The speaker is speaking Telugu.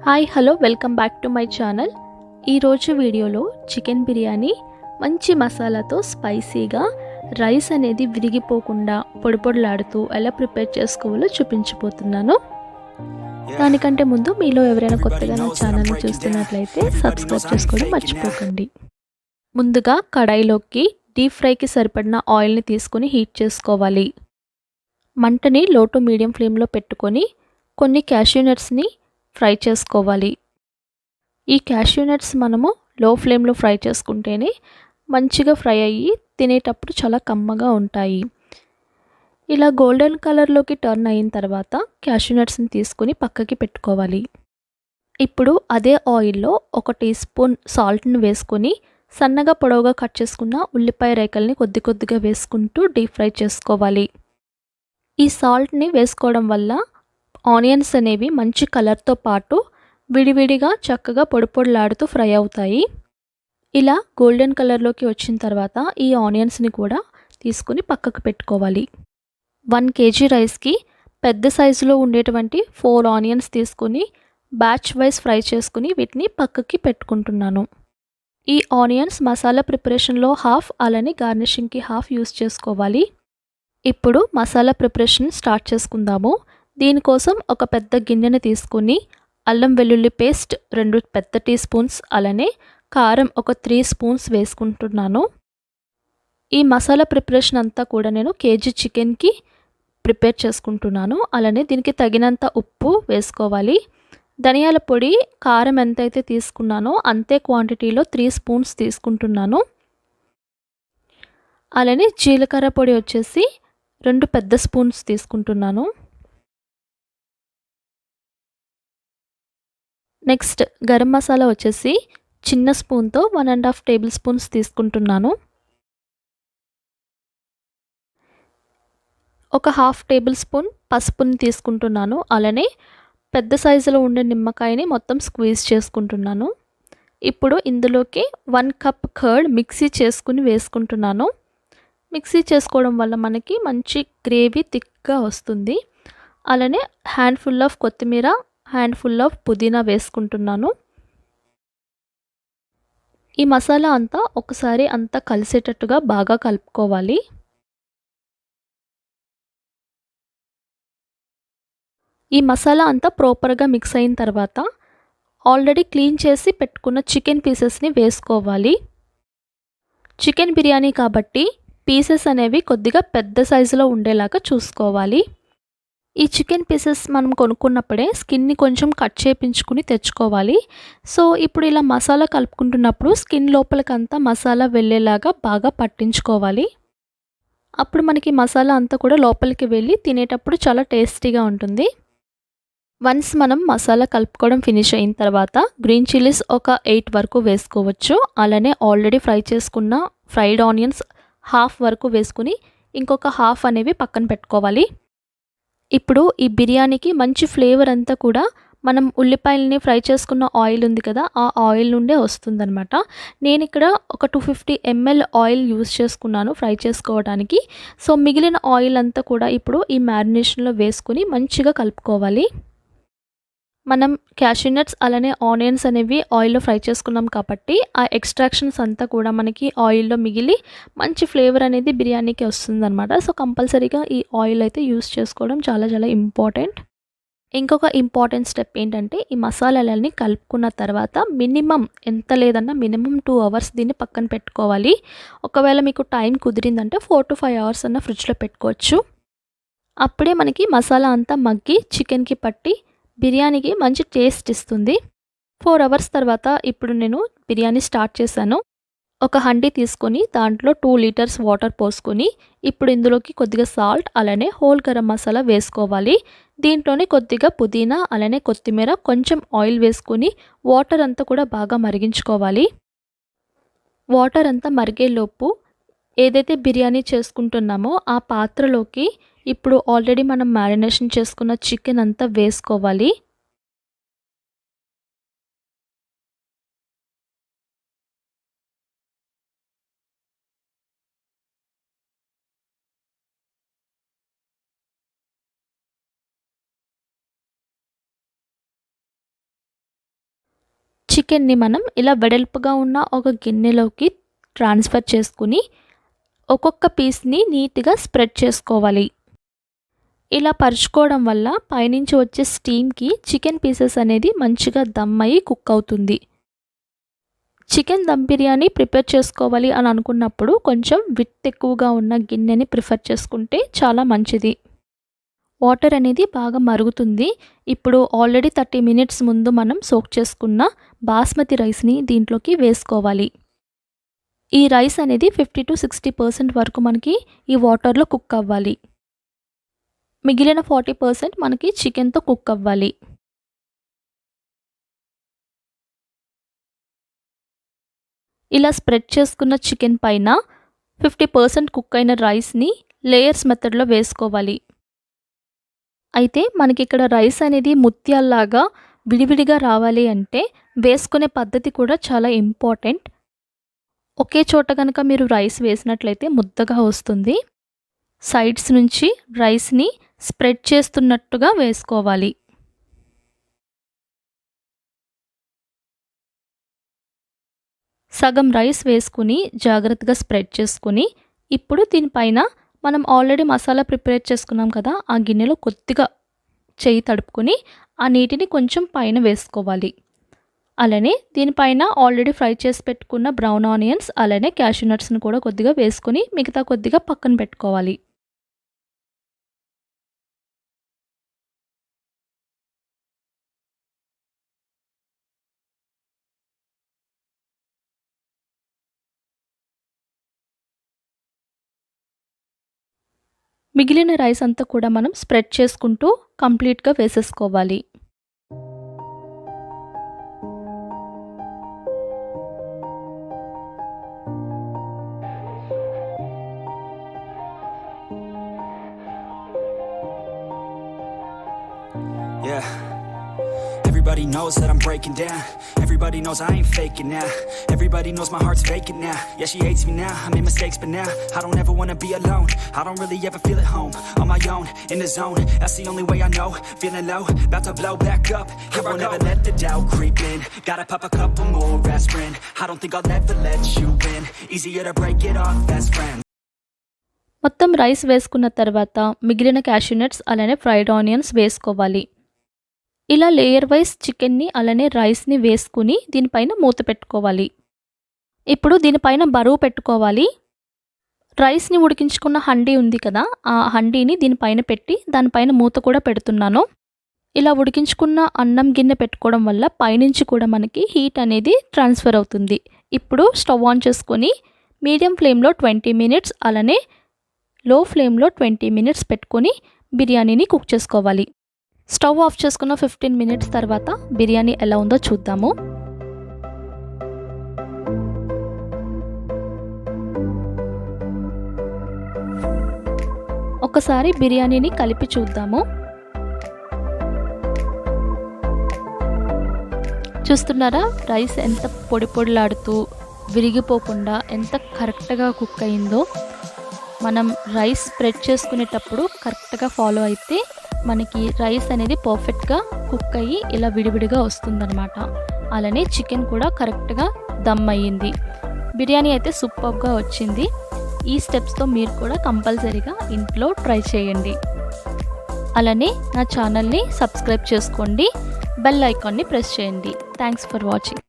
Hi hello welcome back to my channel. ఈరోజు వీడియోలో చికెన్ బిర్యానీ మంచి మసాలాతో స్పైసీగా రైస్ అనేది విరిగిపోకుండా పొడిపొడిలాడుతూ ఎలా ప్రిపేర్ చేసుకోవాలో చూపించబోతున్నాను. దానికంటే ముందు మీలో ఎవరైనా కొత్తగా నా ఛానల్ని చూస్తున్నట్లయితే సబ్స్క్రైబ్ చేసుకోవడం మర్చిపోకండి. ముందుగా కడాయిలోకి డీప్ ఫ్రైకి సరిపడిన ఆయిల్ని తీసుకొని హీట్ చేసుకోవాలి. మంటని లో టు మీడియం ఫ్లేమ్లో పెట్టుకొని కొన్ని క్యాష్యూ నట్స్ని ఫ్రై చేసుకోవాలి. ఈ క్యాష్యూ నట్స్ మనము లో ఫ్లేమ్లో ఫ్రై చేసుకుంటేనే మంచిగా ఫ్రై అయ్యి తినేటప్పుడు చాలా కమ్మగా ఉంటాయి. ఇలా గోల్డెన్ కలర్లోకి టర్న్ అయిన తర్వాత క్యాష్యూ నట్స్ని తీసుకుని పక్కకి పెట్టుకోవాలి. ఇప్పుడు అదే ఆయిల్లో 1 టీ స్పూన్ సాల్ట్ని వేసుకొని సన్నగా పొడవుగా కట్ చేసుకున్న ఉల్లిపాయ రేకల్ని కొద్ది కొద్దిగా వేసుకుంటూ డీప్ ఫ్రై చేసుకోవాలి. ఈ సాల్ట్ని వేసుకోవడం వల్ల ఆనియన్స్ అనేవి మంచి కలర్తో పాటు విడివిడిగా చక్కగా పొడిపొడిలాడుతూ ఫ్రై అవుతాయి. ఇలా గోల్డెన్ కలర్లోకి వచ్చిన తర్వాత ఈ ఆనియన్స్ని కూడా తీసుకుని పక్కకు పెట్టుకోవాలి. 1 kg రైస్కి పెద్ద సైజులో ఉండేటువంటి 4 ఆనియన్స్ తీసుకుని బ్యాచ్ వైజ్ ఫ్రై చేసుకుని వీటిని పక్కకి పెట్టుకుంటున్నాను. ఈ ఆనియన్స్ మసాలా ప్రిపరేషన్లో హాఫ్, అలానే గార్నిషింగ్కి హాఫ్ యూస్ చేసుకోవాలి. ఇప్పుడు మసాలా ప్రిపరేషన్ స్టార్ట్ చేసుకుందాము. దీనికోసం ఒక పెద్ద గిన్నెని తీసుకుని అల్లం వెల్లుల్లి పేస్ట్ 2 పెద్ద టీ స్పూన్స్, అలానే కారం ఒక 3 స్పూన్స్ వేసుకుంటున్నాను. ఈ మసాలా ప్రిపరేషన్ అంతా కూడా నేను కేజీ చికెన్కి ప్రిపేర్ చేసుకుంటున్నాను. అలానే దీనికి తగినంత ఉప్పు వేసుకోవాలి. ధనియాల పొడి కారం ఎంతైతే తీసుకున్నానో అంతే క్వాంటిటీలో 3 స్పూన్స్ తీసుకుంటున్నాను. అలానే జీలకర్ర పొడి వచ్చేసి 2 పెద్ద స్పూన్స్ తీసుకుంటున్నాను. నెక్స్ట్ గరం మసాలా వచ్చేసి చిన్న స్పూన్తో 1.5 టేబుల్ స్పూన్స్ తీసుకుంటున్నాను. ఒక హాఫ్ టేబుల్ స్పూన్ పసుపుని తీసుకుంటున్నాను. అలానే పెద్ద సైజులో ఉండే నిమ్మకాయని మొత్తం స్క్వీజ్ చేసుకుంటున్నాను. ఇప్పుడు ఇందులోకి 1 కప్ కర్డ్ మిక్సీ చేసుకుని వేసుకుంటున్నాను. మిక్సీ చేసుకోవడం వల్ల మనకి మంచి గ్రేవీ థిక్గా వస్తుంది. అలానే హ్యాండ్ఫుల్ ఆఫ్ కొత్తిమీర, హ్యాండ్ఫుల్ ఆఫ్ పుదీనా వేసుకుంటున్నాను. ఈ మసాలా అంతా ఒకసారి అంతా కలిసేటట్టుగా బాగా కలుపుకోవాలి. ఈ మసాలా అంతా ప్రాపర్గా మిక్స్ అయిన తర్వాత ఆల్రెడీ క్లీన్ చేసి పెట్టుకున్న చికెన్ పీసెస్ని వేసుకోవాలి. చికెన్ బిర్యానీ కాబట్టి పీసెస్ అనేవి కొద్దిగా పెద్ద సైజులో ఉండేలాగా చూసుకోవాలి. ఈ చికెన్ పీసెస్ మనం కొనుక్కున్నప్పుడే స్కిన్ని కొంచెం కట్ చేయించుకుని తెచ్చుకోవాలి. సో ఇప్పుడు ఇలా మసాలా కలుపుకుంటున్నప్పుడు స్కిన్ లోపలికంతా మసాలా వెళ్ళేలాగా బాగా పట్టించుకోవాలి. అప్పుడు మనకి మసాలా అంతా కూడా లోపలికి వెళ్ళి తినేటప్పుడు చాలా టేస్టీగా ఉంటుంది. వన్స్ మనం మసాలా కలుపుకోవడం ఫినిష్ అయిన తర్వాత గ్రీన్ చిల్లీస్ ఒక 8 వరకు వేసుకోవచ్చు. అలానే ఆల్రెడీ ఫ్రై చేసుకున్న ఫ్రైడ్ ఆనియన్స్ హాఫ్ వరకు వేసుకుని ఇంకొక హాఫ్ అనేవి పక్కన పెట్టుకోవాలి. ఇప్పుడు ఈ బిర్యానీకి మంచి ఫ్లేవర్ అంతా కూడా మనం ఉల్లిపాయలని ఫ్రై చేసుకున్న ఆయిల్ ఉంది కదా, ఆ ఆయిల్ నుండే వస్తుందన్నమాట. నేను ఇక్కడ ఒక 250 ml ఆయిల్ యూస్ చేసుకున్నాను ఫ్రై చేసుకోవడానికి. సో మిగిలిన ఆయిల్ అంతా కూడా ఇప్పుడు ఈ మ్యారినేషన్లో వేసుకుని మంచిగా కలుపుకోవాలి. మనం క్యాష్యూ నట్స్ అలానే ఆనియన్స్ అనేవి ఆయిల్లో ఫ్రై చేసుకున్నాం కాబట్టి ఆ ఎక్స్ట్రాక్షన్స్ అంతా కూడా మనకి ఆయిల్లో మిగిలి మంచి ఫ్లేవర్ అనేది బిర్యానీకి వస్తుందన్నమాట. సో కంపల్సరీగా ఈ ఆయిల్ అయితే యూస్ చేసుకోవడం చాలా చాలా ఇంపార్టెంట్. ఇంకొక ఇంపార్టెంట్ స్టెప్ ఏంటంటే ఈ మసాలాలన్నీ కలుపుకున్న తర్వాత మినిమం ఎంత లేదన్నా మినిమం 2 అవర్స్ దీన్ని పక్కన పెట్టుకోవాలి. ఒకవేళ మీకు టైం కుదిరిందంటే 4 to 5 అవర్స్ అన్న ఫ్రిడ్జ్లో పెట్టుకోవచ్చు. అప్పుడే మనకి మసాలా అంతా మగ్గి చికెన్కి పట్టి బిర్యానీకి మంచి టేస్ట్ ఇస్తుంది. 4 అవర్స్ తర్వాత ఇప్పుడు నేను బిర్యానీ స్టార్ట్ చేశాను. ఒక హండీ తీసుకొని దాంట్లో 2 లీటర్స్ వాటర్ పోసుకొని ఇప్పుడు ఇందులోకి కొద్దిగా సాల్ట్ అలానే హోల్ గరం మసాలా వేసుకోవాలి. దీంట్లోనే కొద్దిగా పుదీనా అలానే కొత్తిమీర కొంచెం ఆయిల్ వేసుకొని వాటర్ అంతా కూడా బాగా మరిగించుకోవాలి. వాటర్ అంతా మరిగేలోపు ఏదైతే బిర్యానీ చేసుకుంటున్నామో ఆ పాత్రలోకి ఇప్పుడు ఆల్రెడీ మనం మ్యారినేషన్ చేసుకున్న చికెన్ అంతా వేసుకోవాలి. చికెన్ని మనం ఇలా వెడల్పుగా ఉన్న ఒక గిన్నెలోకి ట్రాన్స్ఫర్ చేసుకుని ఒక్కొక్క పీస్ని నీట్గా స్ప్రెడ్ చేసుకోవాలి. ఇలా పరుచుకోవడం వల్ల పైనుంచి వచ్చే స్టీమ్కి చికెన్ పీసెస్ అనేది మంచిగా దమ్ అయ్యి కుక్ అవుతుంది. చికెన్ దమ్ బిర్యానీ ప్రిపేర్ చేసుకోవాలి అని అనుకున్నప్పుడు కొంచెం విడ్త్ ఎక్కువగా ఉన్న గిన్నెని ప్రిఫర్ చేసుకుంటే చాలా మంచిది. వాటర్ అనేది బాగా మరుగుతుంది. ఇప్పుడు ఆల్రెడీ 30 మినిట్స్ ముందు మనం సోక్ చేసుకున్న బాస్మతి రైస్ని దీంట్లోకి వేసుకోవాలి. ఈ రైస్ అనేది 50 to 60% వరకు మనకి ఈ వాటర్లో కుక్ అవ్వాలి. మిగిలిన 40% మనకి చికెన్తో కుక్ అవ్వాలి. ఇలా స్ప్రెడ్ చేసుకున్న చికెన్ పైన 50% కుక్ అయిన రైస్ని లేయర్స్ మెథడ్లో వేసుకోవాలి. అయితే మనకి ఇక్కడ రైస్ అనేది ముత్యాల్లాగా విడివిడిగా రావాలి అంటే వేసుకునే పద్ధతి కూడా చాలా ఇంపార్టెంట్. ఒకే చోట కనుక మీరు రైస్ వేసినట్లయితే ముద్దగా వస్తుంది. సైడ్స్ నుంచి రైస్ని స్ప్రెడ్ చేస్తున్నట్టుగా వేసుకోవాలి. సగం రైస్ వేసుకుని జాగ్రత్తగా స్ప్రెడ్ చేసుకుని ఇప్పుడు దీనిపైన మనం ఆల్రెడీ మసాలా ప్రిపేర్ చేసుకున్నాం కదా, ఆ గిన్నెలో కొద్దిగా చెయ్యి తడుపుకొని ఆ నీటిని కొంచెం పైన వేసుకోవాలి. అలానే దీనిపైన ఆల్రెడీ ఫ్రై చేసి పెట్టుకున్న బ్రౌన్ ఆనియన్స్ అలానే క్యాష్యూ నట్స్ని కూడా కొద్దిగా వేసుకొని మిగతా కొద్దిగా పక్కన పెట్టుకోవాలి. మిగిలిన రైస్ అంతా కూడా మనం స్ప్రెడ్ చేసుకుంటూ కంప్లీట్గా వేసేసుకోవాలి. Yeah. Everybody knows that I'm breaking down. Everybody knows I ain't faking now. Everybody knows my heart's vacant now. Yeah, she hates me now. I made mistakes, but now I don't ever wanna be alone. I don't really ever feel at home. On my own, in the zone. That's the only way I know. Feeling low, about to blow back up. Here I won't ever let the doubt creep in. Gotta pop a couple more aspirin. I don't think I'll ever let you in. Easier to break it off best friends. మొత్తం రైస్ వేసుకున్న తర్వాత మిగిలిన క్యాష్యూ నట్స్ అలానే ఫ్రైడ్ ఆనియన్స్ వేసుకోవాలి. ఇలా లేయర్ వైజ్ చికెన్ని అలానే రైస్ని వేసుకుని దీనిపైన మూత పెట్టుకోవాలి. ఇప్పుడు దీనిపైన బరువు పెట్టుకోవాలి. రైస్ని ఉడికించుకున్న హండీ ఉంది కదా, ఆ హండీని దీనిపైన పెట్టి దానిపైన మూత కూడా పెడుతున్నాను. ఇలా ఉడికించుకున్న అన్నం గిన్నె పెట్టుకోవడం వల్ల పైనుంచి కూడా మనకి హీట్ అనేది ట్రాన్స్ఫర్ అవుతుంది. ఇప్పుడు స్టవ్ ఆన్ చేసుకొని మీడియం ఫ్లేమ్లో 20 మినిట్స్ అలానే లో ఫ్లేమ్లో 20 మినిట్స్ పెట్టుకొని బిర్యానీని కుక్ చేసుకోవాలి. స్టవ్ ఆఫ్ చేసుకున్న 15 మినిట్స్ తర్వాత బిర్యానీ ఎలా ఉందో చూద్దాము. ఒకసారి బిర్యానీని కలిపి చూద్దాము. చూస్తున్నారా రైస్ ఎంత పొడి పొడిలాడుతూ విరిగిపోకుండా ఎంత కరెక్ట్గా కుక్ అయిందో. మనం రైస్ స్ప్రెడ్ చేసుకునేటప్పుడు కరెక్ట్గా ఫాలో అయితే మనకి రైస్ అనేది పర్ఫెక్ట్గా కుక్ అయ్యి ఇలా విడివిడిగా వస్తుందన్నమాట. అలానే చికెన్ కూడా కరెక్ట్గా దమ్ అయ్యింది. బిర్యానీ అయితే సూపర్గా వచ్చింది. ఈ స్టెప్స్తో మీరు కూడా కంపల్సరీగా ఇంట్లో ట్రై చేయండి. అలానే నా ఛానల్ని సబ్స్క్రైబ్ చేసుకోండి, బెల్ ఐకాన్ని ప్రెస్ చేయండి. Thanks for watching.